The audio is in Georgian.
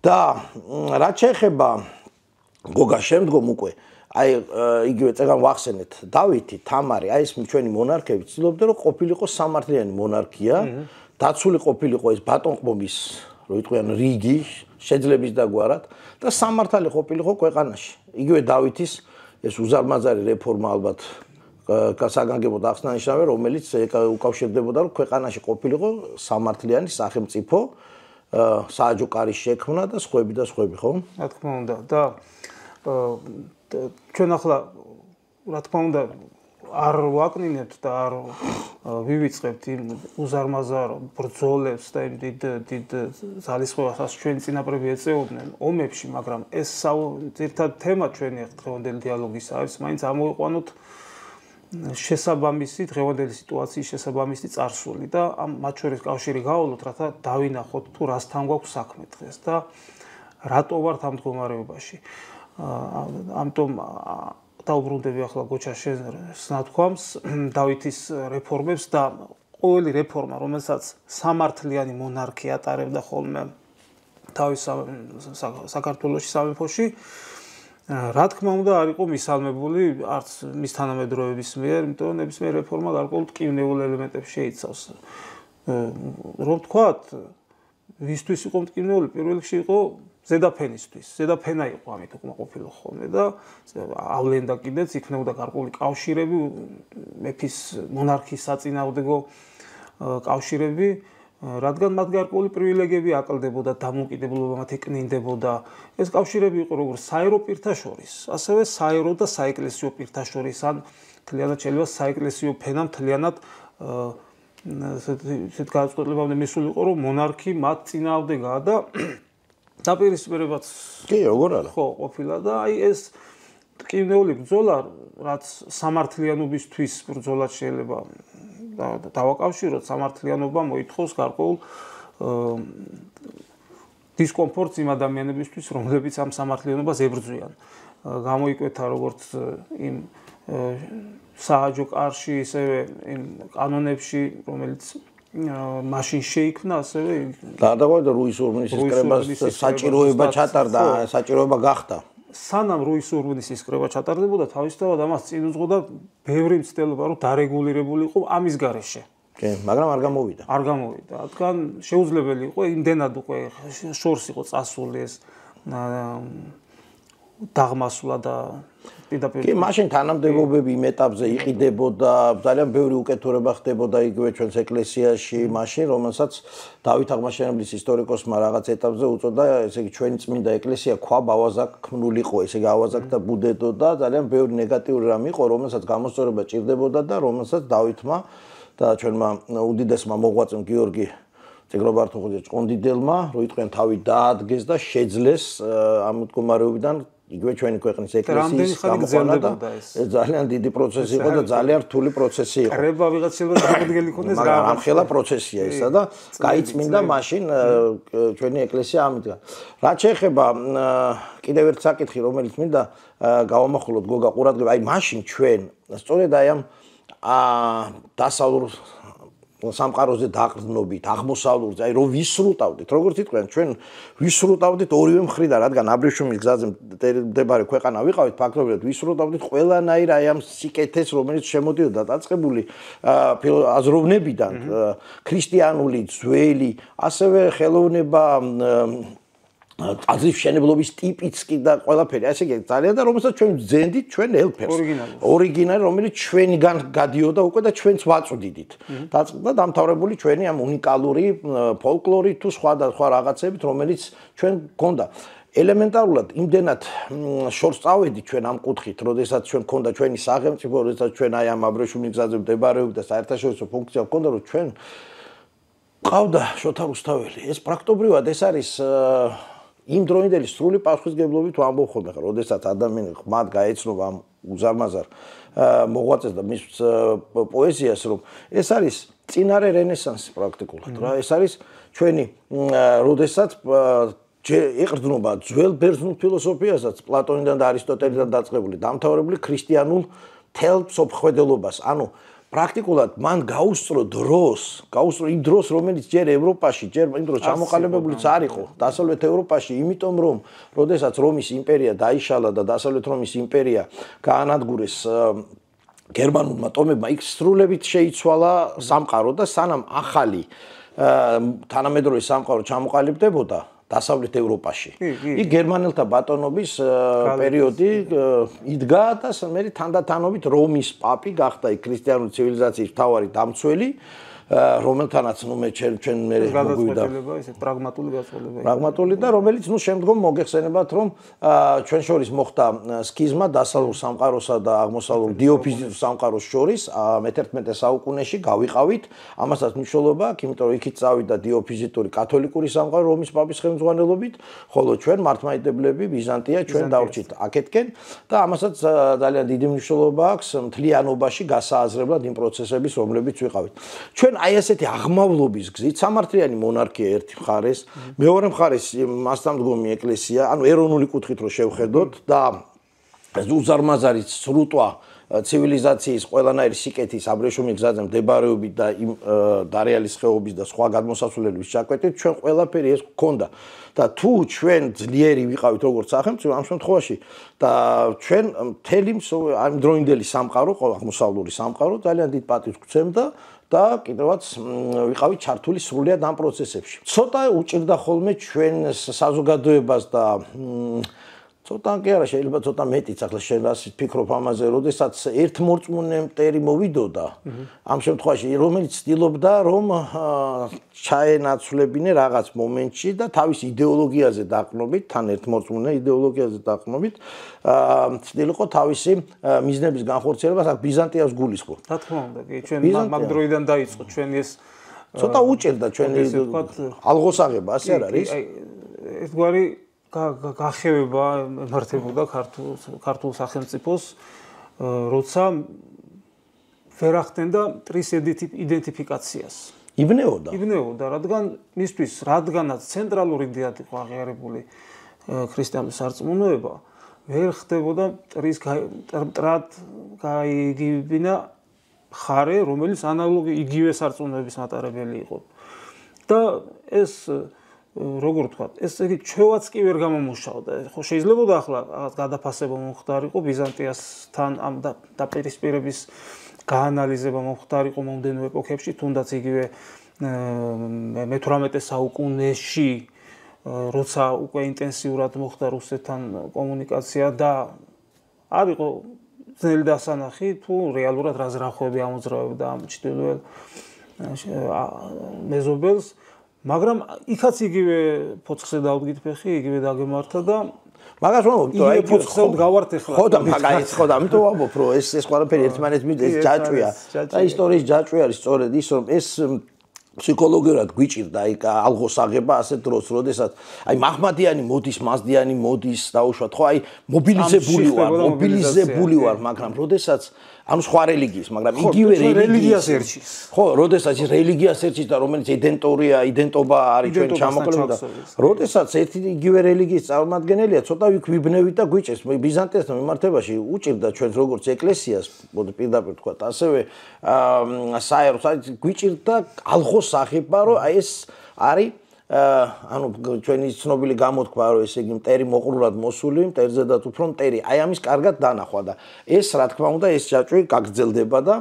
და რაც შეეხება გოგა შემდგომ უკვე აი იგივე წეგან ვახსენეთ დავითი, თამარი, აი ეს ჩვენი მონარქები ცდილობდნენ რომ ყოფილიყო სამართლიანი მონარქია, დაცული ყოფილიყო ეს ბატონყმობის, რო იტყვიან რიგი, შეძლების დაგვარად და სამართალი ყოფილიყო ქვეყანაში. იგივე დავითის ეს უზარმაზარი რეფორმა ალბათ გასაგანგებოდ აღსანიშნავია, რომელიც უკავშირდებოდა რომ ქვეყანაში ყოფილიყო სამართლიანი სახელმწიფო, სააჯო კარის შექმნა და სხვები და სხვები, ხო? რა თქმა უნდა და ჩვენ ახლა რა თქმა უნდა არ ვაკნინებთ და არ ვივიწყებთ იმ უზარმაზარ ბრძოლებს და იმ დიდ ძალისხმევასაც ჩვენი წინაპრები ეწეოდნენ ომებში, მაგრამ ეს ძირითადად თემა ჩვენი დღევანდელი დიალოგის არის, მაინც ამოვიყვანოთ შესაბამისი დღევანდელი სიტუაციის შესაბამისი წარსული და მათ შორის კავშირი გავავლოთ, რათა დავინახოთ თუ რასთან გვაქვს საქმე დღეს და რატო ვართ ამ მდგომარეობაში. ამიტომ დაუბრუნდები ახლა გოჩა სნათქვამს დავითის რეფორმებს და ყოველი რეფორმა, რომელსაც სამართლიანი მონარქია ატარებდა ხოლმე თავის საქართველოში სამეფოში, რა თქმა უნდა არ იყო მისალმებული არც მის თანამედროვეების მიერ, იმიტომ რომ ნებისმიერ რეფორმა გარკვეულ ტკივნეულ ელემენტებს შეიცავს. რომ თქვათ, ვისთვის იყო მტკივნეული, პირველ რიგში იყო ზედაფენისთვის. ზედაფენა იყო ამით უკმაყოფილო ხოლმე და ავლენდა კიდეც იქნებოდა გარკვეული კავშირები, მეფის მონარქიის საწინააღმდეგო კავშირები, რადგან მათ გარკვეული პრივილეგიები აკლდებოდა, დამოუკიდებლობა მათ ეკნინდებოდა. ეს კავშირები იყო როგორც საერო პირთა შორის, ასევე საერო და საეკლესიო პირთა შორის, ან მთლიანად შეიძლება საეკლესიო ფენა მთლიანად ესეთ გადაწყვეტილებამდე მისული იყო, რომ მონარქი მათ წინააღმდეგაა და დაპირისპირებაც კი, როგორ არა. ხო, ყოფილა და აი ეს ტკივნეული ბრძოლა, რაც სამართლიანობისთვის ბრძოლად შეიძლება დავაკავშიროთ, სამართლიანობა მოითხოვს გარკვეულ დისკომფორტს იმ ადამიანებისთვის, რომლებიც ამ სამართლიანობას ებრძვიან. გამოიკვეთა როგორც იმ სააჯო კარში, ისევე იმ კანონებში, რომელიც მაშინ შეიქმნა, ასევე დაადაგავდა რუის ურბნისის კრებას საჭიროება ჩატარდა, საჭიროება გახდა. სანამ რუის ურბნისის კრება ჩატარდებოდა, თავისთავად ამას წინ უძღოდა ბევრი მცდელობა, რომ დარეგულირებულიყო ამის გარეშე. კი, მაგრამ არ გამოვიდა. არ გამოვიდა. რადგან შეუძლებელი იყო იმდენად უკვე შორს იყო წასული ეს დაღმასვლა და პირდაპირ. კი, მაშინ თანამდებობები იმ ეტაპზე იყიდებოდა, ძალიან ბევრი უკეთურება ხდებოდა იგივე ჩვენს ეკლესიაში, მაშინ რომელსაც დავით აღმაშენებლის ისტორიკოსმა რაღაც ეტაპზე უწოდა, ესე იგი ჩვენი წმინდა ეკლესია ქვაბავაზაკ ქმნულიყო, ესე იგი ავაზაკთა ბუდედო და ძალიან ბევრი ნეგატიური რამ იყო, რომელსაც გამოსწორება ჭირდებოდა და რომელსაც დავითმა და ჩვენმა უდიდესმა მოღვაწემ გიორგი წეგრობართუხუძე ჭყონდიდელმა, რო იტყვიან თავი დაადგეს და შეძლეს ამ მდგომარეობიდან იგივე ჩვენი ქვეყნის ეკლესიის გამოყვანა და ეს ძალიან დიდი პროცესი იყო და ძალიან რთული პროცესი იყო. კრება ვიღაც შეიძლება დაგუდგელი ქონდეს რა. ამხელა პროცესია ისა და გაიწმინდა მაშინ ჩვენი ეკლესია ამიტგან. რაც შეეხება კიდევ ერთ საკითხი, რომელიც მინდა გავამახვილოთ გოგა ყურადღება, აი მაშინ ჩვენ სწორედ აი ამ დასავლურ სამყაროზე დაყრდნობით, აღმოსავლურზე, აი რომ ვისრუტავდით, როგორც იტყვიან, ჩვენ ვისრუტავდით ორივე მხრიდან, რადგან აბრეშუმის გზაზე მდებარე ქვეყანა ვიყავით, ფაქტობრივად ვისრუტავდით ყველანაირ აი ამ სიკეთეს, რომელიც შემოდიოდა დაწყებული აზროვნებიდან, ქრისტიანული, ძველი, ასევე ხელოვნება აზრის მშენებლობის ტიპიც კი და ყველაფერი, ასე იგი ძალიან და რომელსაც ჩვენ ვძენდით ჩვენ ელფერს. ორიგინალი, რომელიც ჩვენგან გადიოდა უკვე და ჩვენც ვაწვდიდით. დაწყდა დამთავრებული ჩვენი ამ უნიკალური ფოლკლორით თუ სხვა რაღაცებით, რომელიც ჩვენ გქონდა. ელემენტარულად იმდენად შორს წავედით ჩვენ ამ კუთხით, როდესაც ჩვენ გქონდა ჩვენი სახელმწიფო, როდესაც ჩვენ აი ამ აბრეშუმის გზაზე ვდებარეობდა საერთაშორისო ფუნქცია გქონდა, რომ ჩვენ ყავდა შოთა რუსთაველი. ეს პრაქტობრივად ეს არის იმ დროინდელი სრული პასუხისგებლობით ვამბობ ხოლმე, როდესაც ადამიანი ხმად გაეცნობა ამ უზარმაზარ მოღვაწეს და მის პოეზიას, რომ ეს არის წინარე რენესანსი პრაქტიკულად რა, ეს არის ჩვენი როდესაც ეყრდნობა ძველ ბერძნულ ფილოსოფიასაც, პლატონიდან და არისტოტელიდან დაწყებული, დამთავრებული ქრისტიანულ მთელ მსოფლმხედველობას, ანუ პრაქტიკულად მან გაუსწრო იმ დროს, რომელიც ჯერ ევროპაში, ჯერ იმ დროს ჩამოყალიბებულიც არ იყო დასავლეთ ევროპაში, იმიტომ რომ როდესაც რომის იმპერია დაიშალა და დასავლეთ რომის იმპერია გაანადგურეს გერმანულმა ტომებმა, იქ სრულებით შეიცვალა სამყარო და სანამ ახალი თანამედროვე სამყარო ჩამოყალიბდებოდა დასავლეთ ევროპაში. იქ გერმანელთა ბატონობის პერიოდი იდგა და მე თანდათანობით რომის პაპი გახდა იქ ქრისტიანული ცივილიზაციის მთავარი დამცველი, რომელთანაც მე ჩვენ მე მოგვიდა ესე პრაგმატული და რომელიც შემდგომ მოგეხსენებათ რომ ჩვენ შორის მოხდა სქიზმა დასავლურ სამყაროსა და აღმოსავლურ დიოფიზიტურ სამყაროს შორის მე-11 საუკუნეში გავიყავით ამასაც მნიშვნელობა აქვს იმიტომ რომ იქით წავიდა დიოფიზიტური კათოლიკური სამყარო რომის პაპის ხელმძღვანელობით ხოლო ჩვენ მართლმადიდებლები ბიზანტია ჩვენ დავრჩით აქეთკენ და ამასაც ძალიან დიდი მნიშვნელობა აქვს მთლიანობაში გასააზრებლად იმ პროცესების რომლებიც ვიყავით ჩვენ აი ასეთი აღმავლობის გზით სამართლიანი მონარქია ერთი მხარეს, მეორე მხარეს მასწამდგომი ეკლესია, ანუ ეროვნული კუთხით რო შევხედოთ და უზარმაზარი სრუტვა ცივილიზაციის ყველანაირი სიკეთის აბრეშუმი გზაზე მდებარეობით და იმ დარეალის ხეობის და სხვა გადმოსასვლელების ჩაკვეთით ჩვენ ყველაფერი ეს გქონდა და თუ ჩვენ ძლიერი ვიყავით როგორც სახელმწიფო ამ შემთხვევაში და ჩვენ მთელი ამ დროინდელი სამყარო აღმოსავლური სამყარო ძალიან დიდ პატივს გვცემდა და კიდევაც ვიყავით ჩართული სრულიად ამ პროცესებში. ცოტა უჭირდა ხოლმე ჩვენ საზოგადოებას და ცოტა კი არა შეიძლება ცოტა მეტიც ახლა შენ რას ფიქრობ ამაზე, როდესაც ერთმორწმუნე მტერი მოვიდოდა ამ შემთხვევაში რომელიც ცდილობდა რომ ჩაენაცვლებინე რაღაც მომენტში და თავის იდეოლოგიაზე დაყრდნობით, თან ერთმორწმუნე იდეოლოგიაზე დაყრდნობით ცდილიყო თავისი მიზნების განხორციელებას აქ ბიზანტიას გულისხმო. რა თქმა უნდა, კი, ჩვენ მაგ დროიდან დაიწყო ჩვენი ეს ცოტა უჭირდა ჩვენი ალღოსაღება, ასე არ არის? ერთგვარი გახევება ემართებოდა ქართულ სახელმწიფოს, როცა ვერ ახდენდა მტრის იდენტიფიკაციას. იბნეოდა, რადგანაც ცენტრალური იდეად იყო აღიარებული ქრისტიანული სარწმუნოება, ვერ ხდებოდა მტრად გაიგივინა ხარე, რომელიც ანალოგი იგივე სარწმუნოების მატარებელი იყო. და ეს როგორ ვთქვა, ეს ჩვევაც კი ვერ გამომუშავდა. ხო შეიძლებოდა ახლა რაღაც გადაფასება მომხდარიყო ბიზანტიასთან ამ დაპირისპირების გაანალიზება მომხდარიყო მომდენო ეპოქებში, თუნდაც იგივე მე-18 საუკუნეში როცა უკვე ინტენსიურად მოხდა რუსეთთან კომუნიკაცია და არ იყო ძნელი დასანახი თუ რეალურად რა ზრახვები ამოძრავებდა ამ ჩრდილოელ მეზობელს, მაგრამ იქაც იგივე ფოცხზე დავდგით ფეხი, იგივე დაგემართა და მაგას ვამბობ, აი ფოცხზე გავართ ახლა. ხო და მაგაიც ხო და ამიტომ ვამბობ, რომ ეს ყველაფერი ერთმანეთს მიდის ჯაჭვია. და ისტორიის ჯაჭვი არის სწორედ ის, რომ ეს ფსიქოლოგიურად გვიჭირდა აი ალღოსაღება ასეთ დროს, როდესაც აი მაჰმადიანი მოდის, მაზდიანი მოდის, დაუშვათ, ხო, აი მობილიზებული ვარ, მაგრამ როდესაც ანუ სხვა რელიგიის, მაგრამ იგივე რელიგიას ერჩის. ხო, როდესაც ის რელიგიას ერჩის და რომელიც იდენტობა არის ჩვენ ჩამოყალიბებული და როდესაც ერთი იგივე რელიგიის წარმომადგენელია, ცოტა იქ ვიბნევით და გვიჭერს ბიზანტიასთან მიმართებაში უჭირდა ჩვენს როგორც ეკლესიას, პირდაპირ თქვა, ასევე საერთოდ გვიჭირდა ალღოსაღება, რომ აი ეს არის ანუ ჩვენი ცნობილი გამოთქვა რომ ესე იგი მტერი მოყრულად მოსული, მტერზედაც უფრო მტერი. აი ამის კარგად დანახვა და ეს რა თქმა უნდა ეს ჯაჭვი გაგრძელდება და